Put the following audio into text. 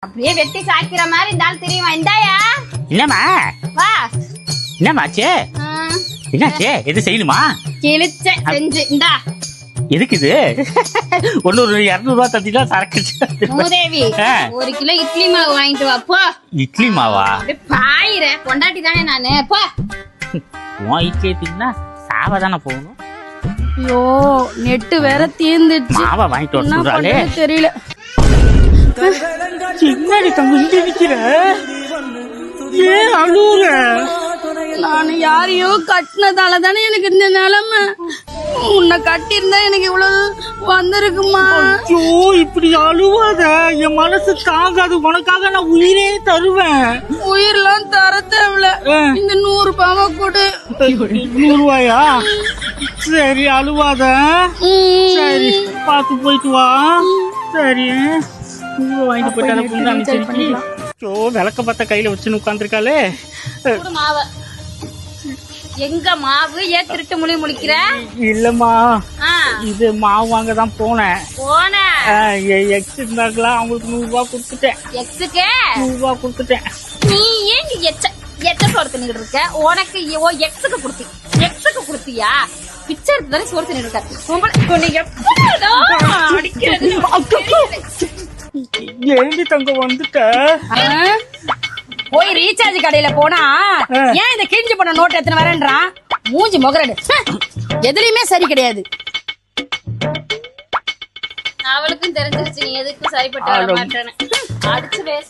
அப்படியே வெட்டி சாக்கிற மாதிரி இருந்தாலும் தெரியுமா? இந்தாயா. என்னம்மா? வா. என்னமாச்சு? என்னாச்சு? எது செய்யணுமா? கிழிச்ச செஞ்சு இந்தா. எதுக்கு இது? ஒன்னு 200 தந்தினா சரக்கு. மூதேவி 1 கிலோ இட்லி மாவு வாங்கிட்டு வா போ. இட்லி மாவா? பாயிர கொண்டாட்டி தானே நானு. போ. உன் இட்லி தின்னா சாவதானே போகணும். ஐயோ நெட்டு வேற தீர்ந்துச்சு. மாவா வாங்கிட்டு வர சொல்றாளே தெரியல. சின்னாடி தங்க இங்க நிக்கிற ஏன் அழுவுற? நான் யாரையோ கட்டினதால தானே எனக்கு இந்த நிலைமை. உன்னை கட்டி இருந்தா எனக்கு இவ்வளவு வந்திருக்குமா? ஐயோ இப்படி அழுவாத, என் மனசு தாங்காது. உனக்காக நான் உயிரே தருவேன். உயிரெல்லாம் தர தேவையில்ல. இந்த 100 ரூபாவை கொடு. 100 ரூபாயா? சரி அழுவாத. சரி பார்த்து போயிட்டு வா. சரி வாங்கிட்டு போயிட்டாலும் விளக்க பார்த்த கையில வச்சுன்னு உட்காந்துருக்காளே. மாவு எங்க மாவு ஏன் திருட்டு முழி முழிக்கிற? இல்லம்மா இது மாவு வாங்க தான் போனேன். எக்ஸ் இருந்தாங்களா அவங்களுக்கு 100 ரூபாய் கொடுத்துட்டேன். எக்ஸுக்கு 100 ரூபாய் கொடுத்துட்டேன். நீ ஏன் எச்ச சோறு தின்னுட்டு இருக்க? உனக்கு எக்ஸுக்கு கொடுத்தி எக்ஸுக்கு கொடுத்தியா? பிக்சர் தானே சோறு தின்னுட்டு ஏண்டி தங்க வந்துட்ட? போய் ரீசார்ஜ் கடையில போனா ஏன் இந்த கிழிஞ்சு போன நோட் எத்தனை வரேன்றான். மூஞ்சி முகரடு எதுலயுமே சரி கிடையாது. அவளுக்கும் தெரிஞ்சிருச்சு நீ எதுக்கும் சரிப்பட்டு வர மாட்டேன்னு. அடிச்சு பேச